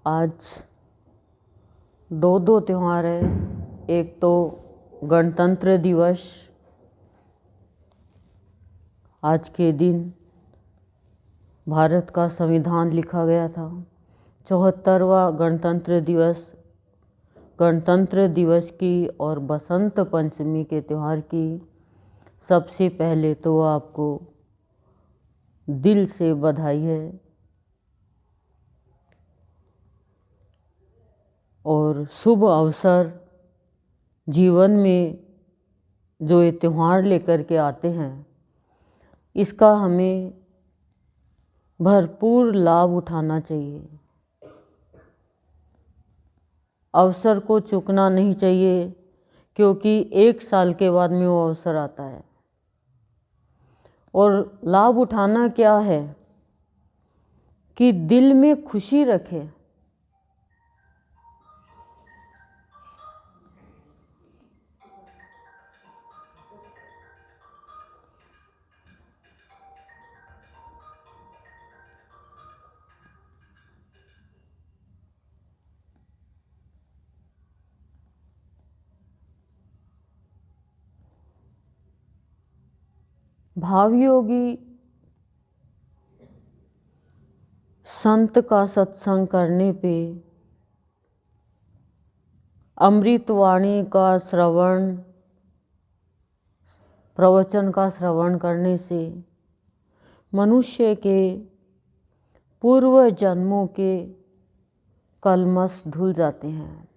आज दो त्यौहार है। एक तो गणतंत्र दिवस, आज के दिन भारत का संविधान लिखा गया था। 74वां गणतंत्र दिवस की और बसंत पंचमी के त्यौहार की सबसे पहले तो आपको दिल से बधाई है। और शुभ अवसर जीवन में जो ये त्यौहार लेकर के आते हैं, इसका हमें भरपूर लाभ उठाना चाहिए। अवसर को चूकना नहीं चाहिए, क्योंकि एक साल के बाद में वो अवसर आता है। और लाभ उठाना क्या है कि दिल में खुशी रखें। भावयोगी संत का सत्संग करने पे, अमृतवाणी का श्रवण, प्रवचन का श्रवण करने से मनुष्य के पूर्व जन्मों के कलमश धुल जाते हैं।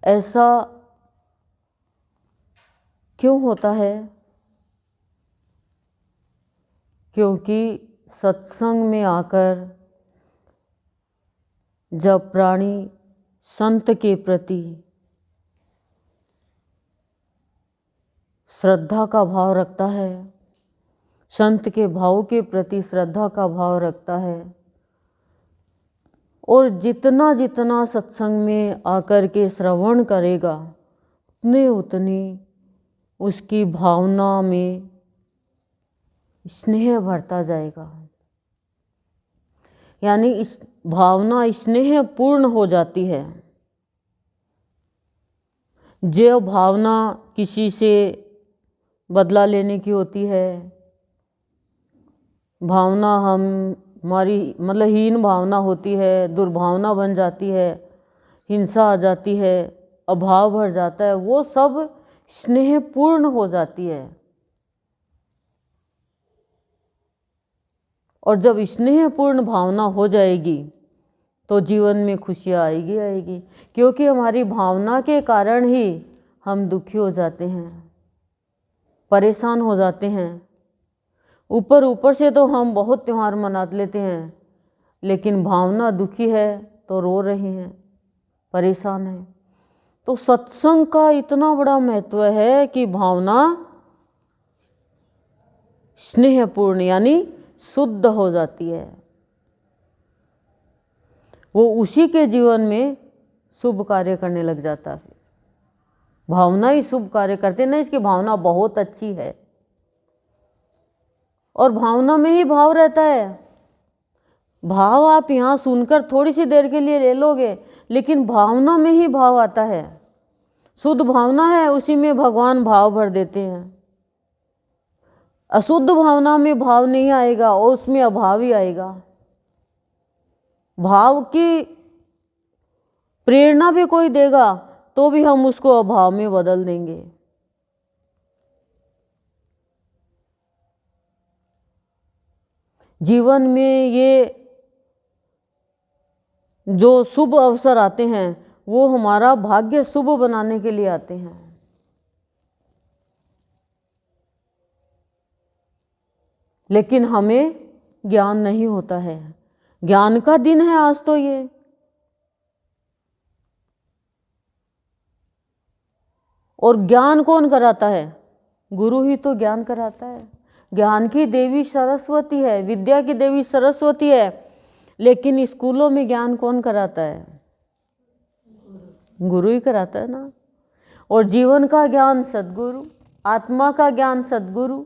ऐसा क्यों होता है? क्योंकि सत्संग में आकर जब प्राणी संत के प्रति श्रद्धा का भाव रखता है, संत के भाव के प्रति श्रद्धा का भाव रखता है, और जितना जितना सत्संग में आकर के श्रवण करेगा, उतनी उसकी भावना में स्नेह बढ़ता जाएगा। यानी इस भावना स्नेह पूर्ण हो जाती है। जो भावना किसी से बदला लेने की होती है, भावना हमारी मतलब हीन भावना होती है, दुर्भावना बन जाती है, हिंसा आ जाती है, अभाव भर जाता है, वो सब स्नेह पूर्ण हो जाती है। और जब स्नेहपूर्ण भावना हो जाएगी तो जीवन में खुशियाँ आएगी। क्योंकि हमारी भावना के कारण ही हम दुखी हो जाते हैं, परेशान हो जाते हैं। ऊपर से तो हम बहुत त्यौहार मना लेते हैं, लेकिन भावना दुखी है तो रो रहे हैं, परेशान है। तो सत्संग का इतना बड़ा महत्व है कि भावना स्नेहपूर्ण यानी शुद्ध हो जाती है। वो उसी के जीवन में शुभ कार्य करने लग जाता है। भावना ही शुभ कार्य करते ना, इसकी भावना बहुत अच्छी है। और भावना में ही भाव रहता है। भाव आप यहाँ सुनकर थोड़ी सी देर के लिए ले लोगे, लेकिन भावना में ही भाव आता है। शुद्ध भावना है, उसी में भगवान भाव भर देते हैं। अशुद्ध भावना में भाव नहीं आएगा और उसमें अभाव ही आएगा। भाव की प्रेरणा भी कोई देगा तो भी हम उसको अभाव में बदल देंगे। जीवन में ये जो शुभ अवसर आते हैं, वो हमारा भाग्य शुभ बनाने के लिए आते हैं। लेकिन हमें ज्ञान नहीं होता है। ज्ञान का दिन है आज तो ये। और ज्ञान कौन कराता है? गुरु ही तो ज्ञान कराता है। ज्ञान की देवी सरस्वती है, विद्या की देवी सरस्वती है, लेकिन स्कूलों में ज्ञान कौन कराता है? गुरु ही कराता है ना। और जीवन का ज्ञान सद्गुरु, आत्मा का ज्ञान सद्गुरु,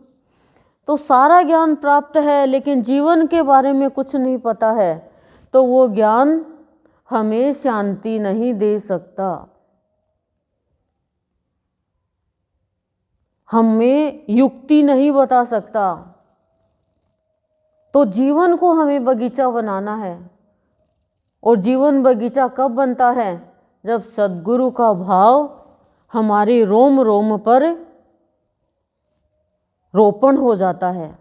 तो सारा ज्ञान प्राप्त है लेकिन जीवन के बारे में कुछ नहीं पता है, तो वो ज्ञान हमें शांति नहीं दे सकता, हमें युक्ति नहीं बता सकता। तो जीवन को हमें बगीचा बनाना है। और जीवन बगीचा कब बनता है? जब सद्गुरु का भाव हमारे रोम रोम पर रोपण हो जाता है।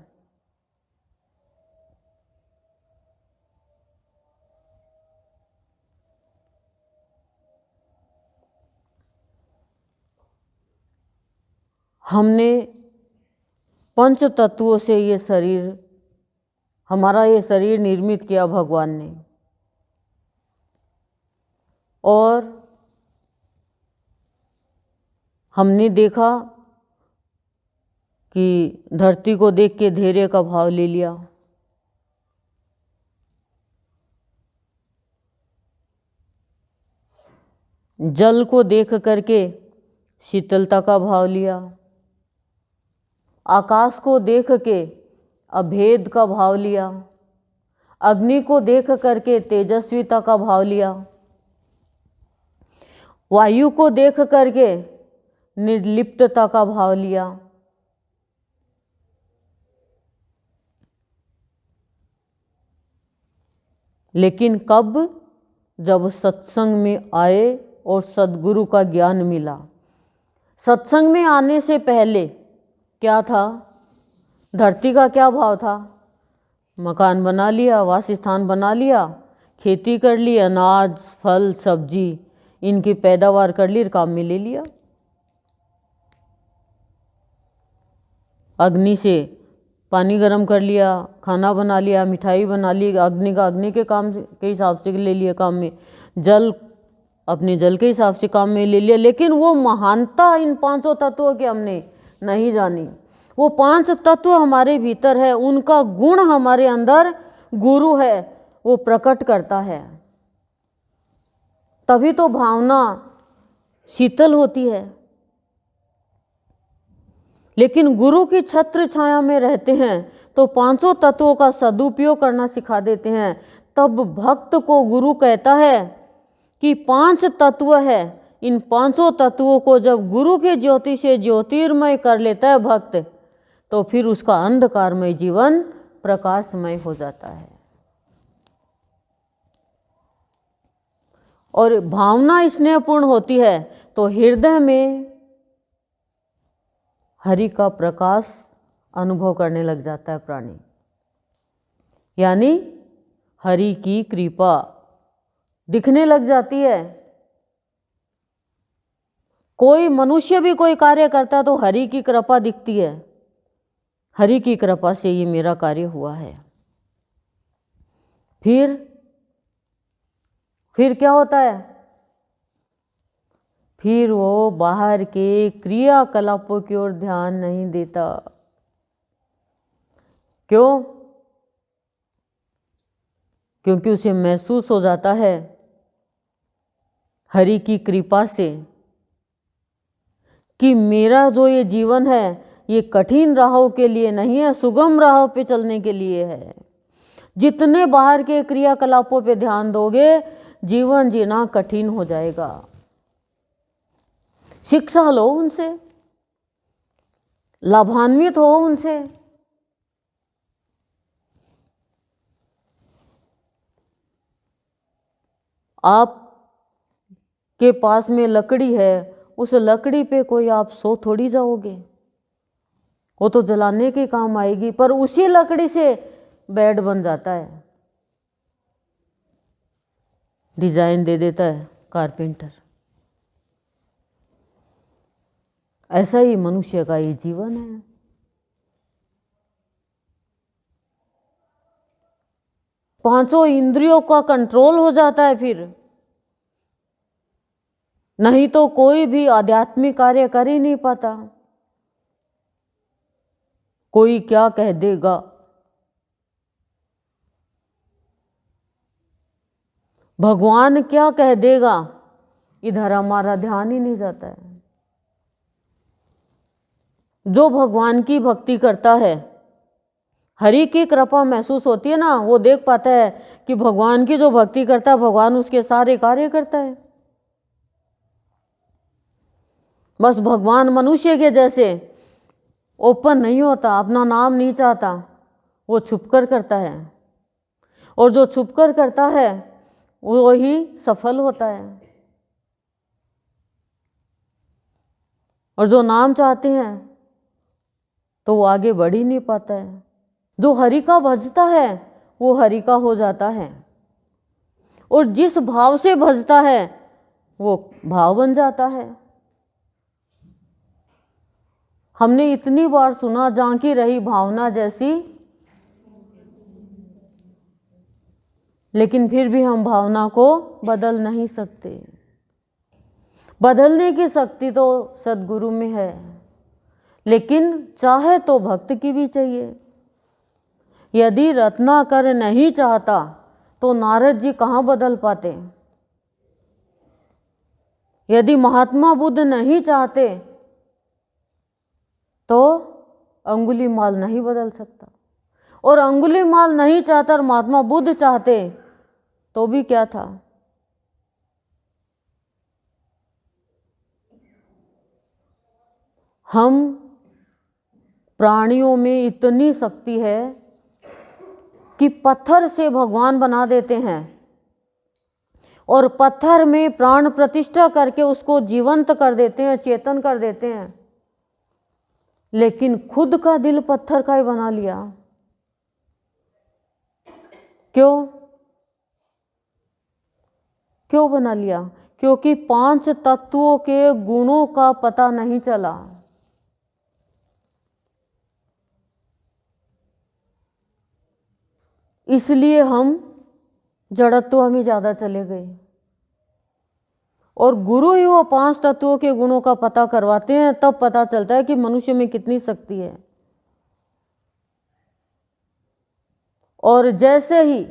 हमने पंच तत्वों से ये शरीर, हमारा ये शरीर निर्मित किया भगवान ने। और हमने देखा कि धरती को देख के धैर्य का भाव ले लिया, जल को देख करके शीतलता का भाव लिया, आकाश को देख के अभेद का भाव लिया, अग्नि को देख करके तेजस्विता का भाव लिया, वायु को देख करके निर्लिप्तता का भाव लिया। लेकिन कब? जब सत्संग में आए और सद्गुरु का ज्ञान मिला। सत्संग में आने से पहले क्या था? धरती का क्या भाव था? मकान बना लिया, वासस्थान बना लिया, खेती कर ली, अनाज फल सब्जी इनकी पैदावार कर ली, काम में ले लिया। अग्नि से पानी गर्म कर लिया, खाना बना लिया, मिठाई बना ली, अग्नि के काम के हिसाब से ले लिया काम में, जल अपने जल के हिसाब से काम में ले लिया। लेकिन वो महानता इन पांचों तत्वों की हमने नहीं जानी। वो पांच तत्व हमारे भीतर है, उनका गुण हमारे अंदर गुरु है, वो प्रकट करता है। तभी तो भावना शीतल होती है। लेकिन गुरु की छत्र छाया में रहते हैं तो पांचों तत्वों का सदुपयोग करना सिखा देते हैं। तब भक्त को गुरु कहता है कि पांच तत्व है, इन पांचों तत्वों को जब गुरु के ज्योति से ज्योतिर्मय कर लेता है भक्त, तो फिर उसका अंधकारमय जीवन प्रकाशमय हो जाता है। और भावना स्नेहपूर्ण होती है तो हृदय में हरि का प्रकाश अनुभव करने लग जाता है प्राणी, यानी हरि की कृपा दिखने लग जाती है। कोई मनुष्य भी कोई कार्य करता है तो हरि की कृपा दिखती है, हरि की कृपा से ये मेरा कार्य हुआ है। फिर क्या होता है? फिर वो बाहर के क्रियाकलापों की ओर ध्यान नहीं देता। क्यों? क्योंकि उसे महसूस हो जाता है हरि की कृपा से कि मेरा जो ये जीवन है ये कठिन राहों के लिए नहीं है, सुगम राहों पे चलने के लिए है। जितने बाहर के क्रियाकलापों पे ध्यान दोगे जीवन जीना कठिन हो जाएगा। शिक्षा लो उनसे, लाभान्वित हो उनसे। आप के पास में लकड़ी है, उस लकड़ी पे कोई आप सो थोड़ी जाओगे, वो तो जलाने के काम आएगी, पर उसी लकड़ी से बेड बन जाता है, डिजाइन दे देता है कारपेंटर। ऐसा ही मनुष्य का ये जीवन है। पांचों इंद्रियों का कंट्रोल हो जाता है फिर, नहीं तो कोई भी आध्यात्मिक कार्य कर ही नहीं पाता। कोई क्या कह देगा, भगवान क्या कह देगा, इधर हमारा ध्यान ही नहीं जाता है। जो भगवान की भक्ति करता है हरि की कृपा महसूस होती है ना, वो देख पाता है कि भगवान की जो भक्ति करता है भगवान उसके सारे कार्य करता है। बस भगवान मनुष्य के जैसे ओपन नहीं होता, अपना नाम नहीं चाहता, वो छुपकर करता है, और जो छुपकर करता है वो ही सफल होता है। और जो नाम चाहते हैं तो वो आगे बढ़ ही नहीं पाता है। जो हरि का भजता है वो हरि का हो जाता है, और जिस भाव से भजता है वो भाव बन जाता है। हमने इतनी बार सुना, झांकी रही भावना जैसी, लेकिन फिर भी हम भावना को बदल नहीं सकते। बदलने की शक्ति तो सद्गुरु में है, लेकिन चाहे तो भक्त की भी चाहिए। यदि रत्नाकर नहीं चाहता तो नारद जी कहाँ बदल पाते। यदि महात्मा बुद्ध नहीं चाहते तो अंगुलीमाल नहीं बदल सकता, और अंगुलीमाल नहीं चाहता और महात्मा बुद्ध चाहते तो भी क्या था। हम प्राणियों में इतनी शक्ति है कि पत्थर से भगवान बना देते हैं, और पत्थर में प्राण प्रतिष्ठा करके उसको जीवंत कर देते हैं, चेतन कर देते हैं, लेकिन खुद का दिल पत्थर का ही बना लिया। क्यों बना लिया? क्योंकि 5 तत्वों के गुणों का पता नहीं चला। इसलिए हम जड़त्व में ज़्यादा चले गए, और गुरु ही वो 5 तत्वों के गुणों का पता करवाते हैं, तब पता चलता है कि मनुष्य में कितनी शक्ति है। और जैसे ही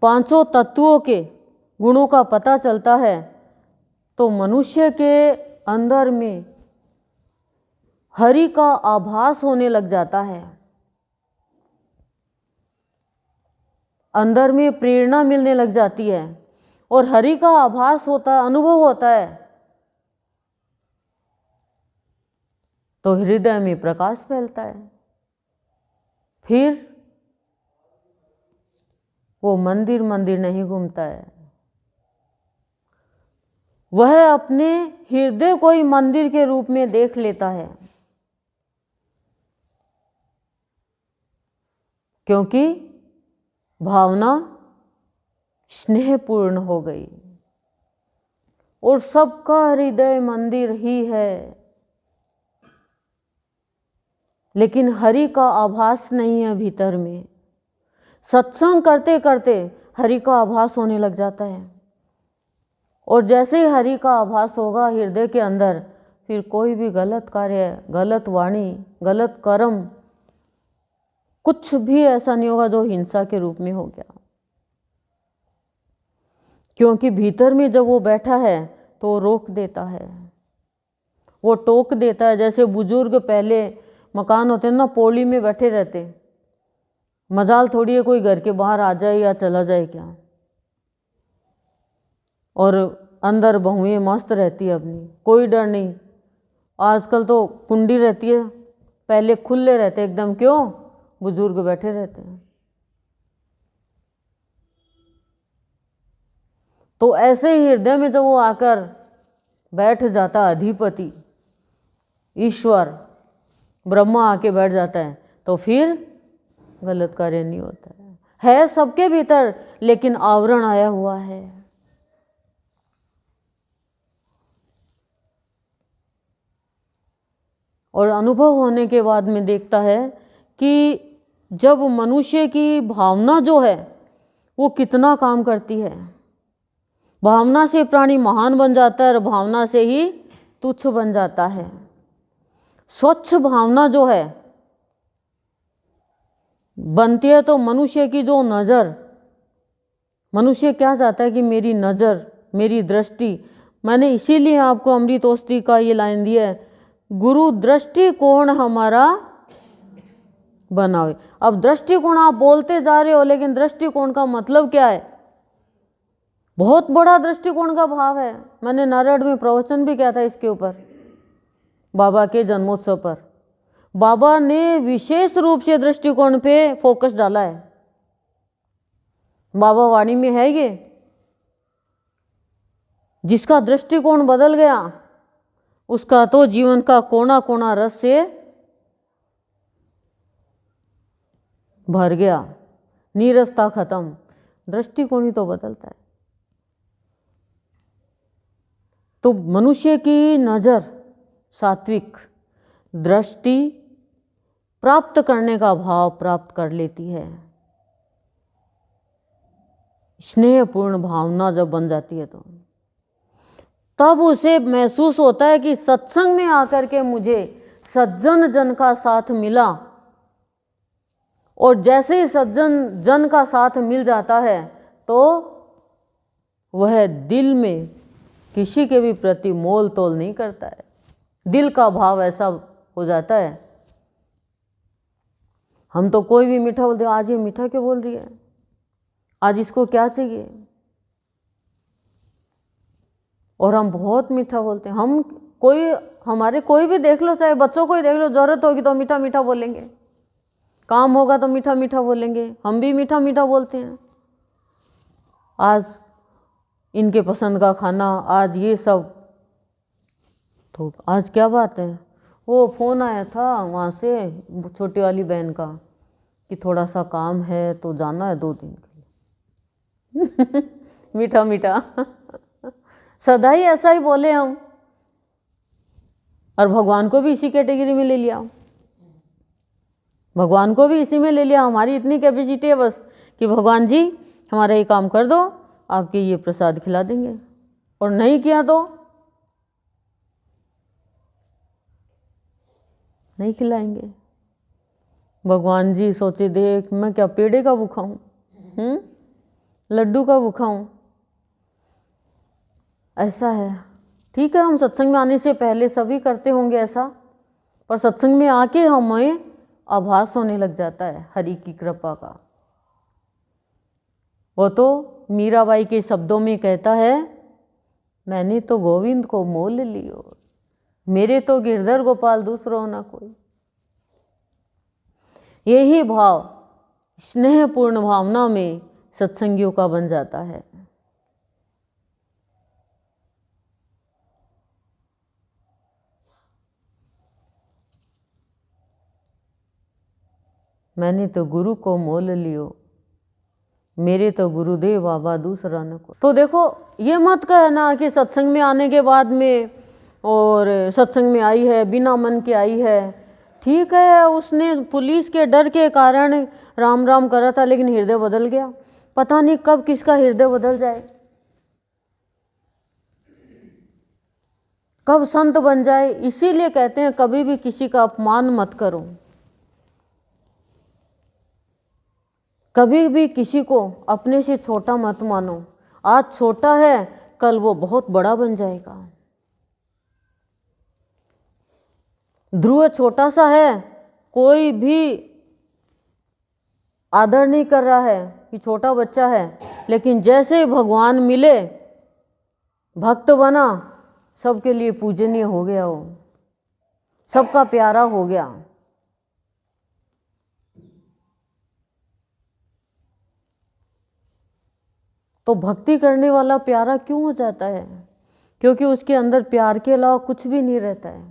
5 तत्वों के गुणों का पता चलता है तो मनुष्य के अंदर में हरि का आभास होने लग जाता है, अंदर में प्रेरणा मिलने लग जाती है, और हरि का आभास होता है, अनुभव होता है, तो हृदय में प्रकाश फैलता है। फिर वो मंदिर नहीं घूमता है, वह अपने हृदय को ही मंदिर के रूप में देख लेता है, क्योंकि भावना स्नेहपूर्ण हो गई, और सबका हृदय मंदिर ही है, लेकिन हरि का आभास नहीं है भीतर में। सत्संग करते करते हरि का आभास होने लग जाता है, और जैसे ही हरि का आभास होगा हृदय के अंदर, फिर कोई भी गलत कार्य, गलत वाणी, गलत कर्म, कुछ भी ऐसा नहीं होगा जो हिंसा के रूप में हो गया। क्योंकि भीतर में जब वो बैठा है तो वो रोक देता है, वो टोक देता है। जैसे बुजुर्ग पहले मकान होते हैं ना, पौड़ी में बैठे रहते, मजाल थोड़ी है कोई घर के बाहर आ जाए या चला जाए क्या, और अंदर बहुएं मस्त रहती है अपनी, कोई डर नहीं। आजकल तो कुंडी रहती है, पहले खुले रहते एकदम, क्यों? बुजुर्ग बैठे रहते हैं। तो ऐसे ही हृदय में जब वो आकर बैठ जाता, अधिपति ईश्वर ब्रह्मा आके बैठ जाता है, तो फिर गलत कार्य नहीं होता है सबके भीतर, लेकिन आवरण आया हुआ है। और अनुभव होने के बाद में देखता है कि जब मनुष्य की भावना जो है वो कितना काम करती है। भावना से प्राणी महान बन जाता है, और भावना से ही तुच्छ बन जाता है। स्वच्छ भावना जो है बनती है तो मनुष्य की जो नज़र, मनुष्य क्या चाहता है कि मेरी नज़र, मेरी दृष्टि, मैंने इसीलिए आपको अमृतोस्ती का ये लाइन दिया है, गुरु दृष्टिकोण हमारा बनावे। अब दृष्टिकोण आप बोलते जा रहे हो, लेकिन दृष्टिकोण का मतलब क्या है? बहुत बड़ा दृष्टिकोण का भाव है। मैंने नारायण में प्रवचन भी किया था इसके ऊपर, बाबा के जन्मोत्सव पर। बाबा ने विशेष रूप से दृष्टिकोण पे फोकस डाला है। बाबा वाणी में है ये, जिसका दृष्टिकोण बदल गया उसका तो जीवन का कोना कोना रस से भर गया, नीरसता खत्म। दृष्टिकोण ही तो बदलता है। तो मनुष्य की नजर सात्विक दृष्टि प्राप्त करने का भाव प्राप्त कर लेती है। स्नेहपूर्ण भावना जब बन जाती है तो तब उसे महसूस होता है कि सत्संग में आकर के मुझे सज्जन जन का साथ मिला, और जैसे ही सज्जन जन का साथ मिल जाता है तो वह दिल में किसी के भी प्रति मोल तोल नहीं करता है। दिल का भाव ऐसा हो जाता है। हम तो कोई भी मीठा बोलते हैं, आज ये मीठा क्यों बोल रही है, आज इसको क्या चाहिए, और हम बहुत मीठा बोलते हैं। हम हमारे कोई भी देख लो, चाहे बच्चों को ही देख लो, जरूरत होगी तो मीठा मीठा बोलेंगे, काम होगा तो मीठा मीठा बोलेंगे। हम भी मीठा मीठा बोलते हैं। आज इनके पसंद का खाना, आज ये सब, तो आज क्या बात है, वो फ़ोन आया था वहाँ से छोटी वाली बहन का कि थोड़ा सा काम है तो जाना है 2 दिन के लिए। मीठा मीठा सदा ही ऐसा ही बोले हम, और भगवान को भी इसी कैटेगरी में ले लिया। भगवान को भी इसी में ले लिया। हमारी इतनी कैपेसिटी है बस कि भगवान जी हमारा ये काम कर दो, आपके ये प्रसाद खिला देंगे, और नहीं किया तो नहीं खिलाएंगे। भगवान जी सोचे, देख मैं क्या पेड़े का भूखा हूँ, लड्डू का भूखा हूँ। ऐसा है। ठीक है, हम सत्संग में आने से पहले सभी करते होंगे ऐसा, पर सत्संग में आके हमें आभास होने लग जाता है हरि की कृपा का। वो तो मीराबाई के शब्दों में कहता है, मैंने तो गोविंद को मोल लियो, मेरे तो गिरधर गोपाल दूसरो ना कोई। यही भाव स्नेहपूर्ण भावना में सत्संगियों का बन जाता है। मैंने तो गुरु को मोल लियो, मेरे तो गुरुदेव बाबा दूसरा न को। तो देखो, ये मत कहना कि सत्संग में आने के बाद में, और सत्संग में आई है बिना मन के आई है। ठीक है, उसने पुलिस के डर के कारण राम राम करा था, लेकिन हृदय बदल गया। पता नहीं कब किसका हृदय बदल जाए, कब संत बन जाए। इसीलिए कहते हैं कभी भी किसी का अपमान मत करो, कभी भी किसी को अपने से छोटा मत मानो। आज छोटा है, कल वो बहुत बड़ा बन जाएगा। ध्रुव छोटा सा है, कोई भी आदर नहीं कर रहा है कि छोटा बच्चा है, लेकिन जैसे ही भगवान मिले, भक्त बना, सबके लिए पूजनीय हो गया, वो सबका प्यारा हो गया। तो भक्ति करने वाला प्यारा क्यों हो जाता है? क्योंकि उसके अंदर प्यार के अलावा कुछ भी नहीं रहता है।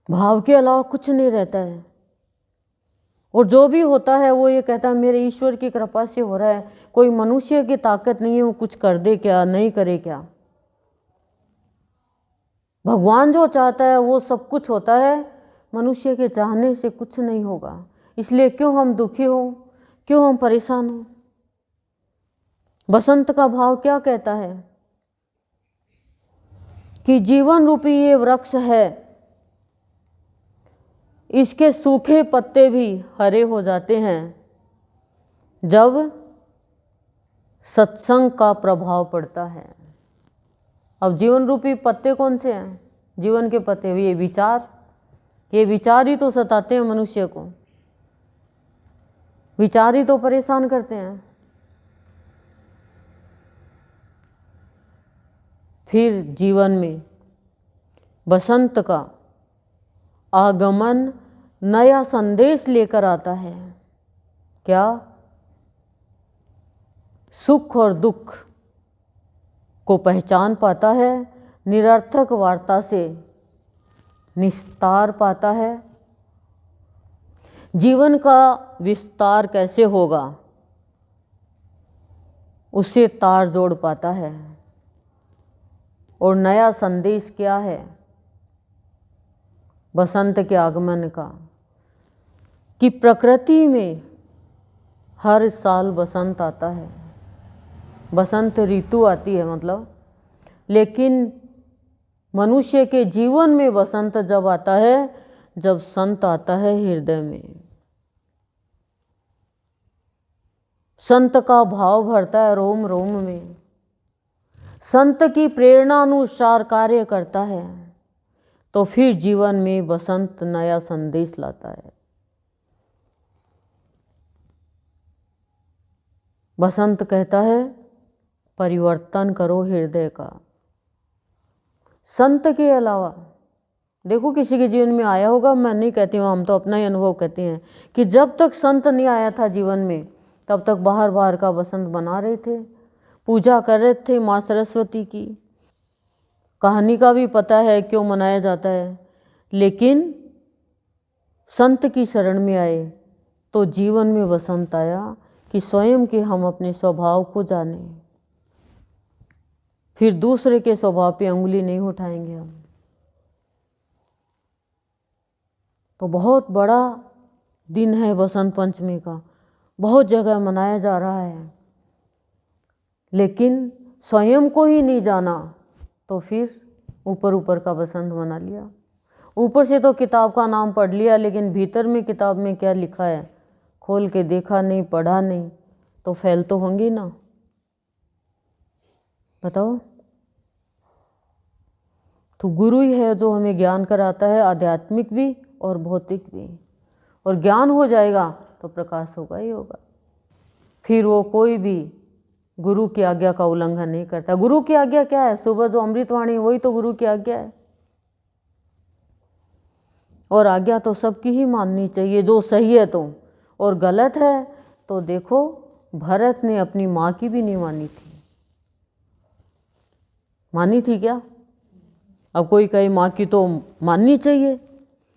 भाव के अलावा कुछ नहीं रहता है, और जो भी होता है वो ये कहता है मेरे ईश्वर की कृपा से हो रहा है, कोई मनुष्य की ताकत नहीं है वो कुछ कर दे क्या, नहीं करे क्या। भगवान जो चाहता है वो सब कुछ होता है, मनुष्य के चाहने से कुछ नहीं होगा। इसलिए क्यों हम दुखी हो, क्यों हम परेशान हो। बसंत का भाव क्या कहता है कि जीवन रूपी ये वृक्ष है, इसके सूखे पत्ते भी हरे हो जाते हैं जब सत्संग का प्रभाव पड़ता है। अब जीवन रूपी पत्ते कौन से हैं? जीवन के पत्ते ये विचार ही तो सताते हैं मनुष्य को, विचार ही तो परेशान करते हैं। फिर जीवन में बसंत का आगमन नया संदेश लेकर आता है। क्या? सुख और दुख को पहचान पाता है, निरर्थक वार्ता से निस्तार पाता है। जीवन का विस्तार कैसे होगा उससे तार जोड़ पाता है। और नया संदेश क्या है बसंत के आगमन का? कि प्रकृति में हर साल बसंत आता है, बसंत ऋतु आती है मतलब, लेकिन मनुष्य के जीवन में बसंत जब आता है जब संत आता है हृदय में। संत का भाव भरता है रोम रोम में, संत की प्रेरणा अनुसार कार्य करता है, तो फिर जीवन में बसंत नया संदेश लाता है। बसंत कहता है परिवर्तन करो हृदय का। संत के अलावा देखो किसी के जीवन में आया होगा, मैं नहीं कहती हूँ, हम तो अपना ही अनुभव कहते हैं कि जब तक संत नहीं आया था जीवन में तब तक बाहर बाहर का बसंत बना रहे थे, पूजा कर रहे थे माँ सरस्वती की। कहानी का भी पता है क्यों मनाया जाता है, लेकिन संत की शरण में आए तो जीवन में बसंत आया कि स्वयं के हम अपने स्वभाव को जानें, फिर दूसरे के स्वभाव पे उंगली नहीं उठाएंगे हम। तो बहुत बड़ा दिन है बसंत पंचमी का, बहुत जगह मनाया जा रहा है, लेकिन स्वयं को ही नहीं जाना तो फिर ऊपर ऊपर का बसंत मना लिया। ऊपर से तो किताब का नाम पढ़ लिया, लेकिन भीतर में किताब में क्या लिखा है खोल के देखा नहीं, पढ़ा नहीं, तो फेल तो होंगी ना। बताओ। तो गुरु ही है जो हमें ज्ञान कराता है, आध्यात्मिक भी और भौतिक भी। और ज्ञान हो जाएगा तो प्रकाश होगा ही होगा। फिर वो कोई भी गुरु की आज्ञा का उल्लंघन नहीं करता। गुरु की आज्ञा क्या है? सुबह जो अमृतवाणी वही तो गुरु की आज्ञा है। और आज्ञा तो सबकी ही माननी चाहिए, जो सही है तो, और गलत है तो देखो भरत ने अपनी माँ की भी नहीं मानी थी। मानी थी क्या? अब कोई कहे माँ की तो माननी चाहिए,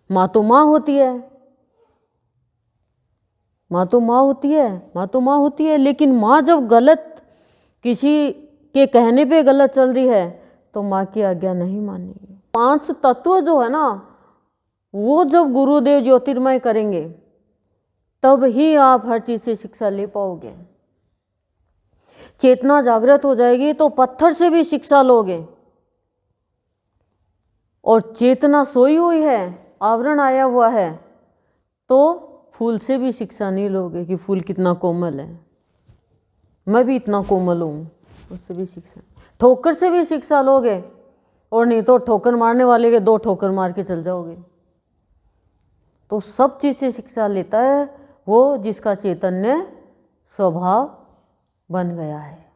माँ तो माँ होती है, माँ तो माँ होती है, माँ तो माँ होती है, लेकिन माँ जब गलत किसी के कहने पे गलत चल रही है तो माँ की आज्ञा नहीं मानी। 5 तत्व जो है ना, वो जब गुरुदेव ज्योतिर्मय करेंगे तब ही आप हर चीज से शिक्षा ले पाओगे। चेतना जागृत हो जाएगी तो पत्थर से भी शिक्षा लोगे, और चेतना सोई हुई है, आवरण आया हुआ है, तो फूल से भी शिक्षा नहीं लोगे कि फूल कितना कोमल है, मैं भी इतना कोमल हूँ, उससे भी शिक्षा। ठोकर से भी शिक्षा लोगे, और नहीं तो ठोकर मारने वाले के 2 ठोकर मार के चल जाओगे। तो सब चीज़ से शिक्षा लेता है वो जिसका चैतन्य स्वभाव बन गया है।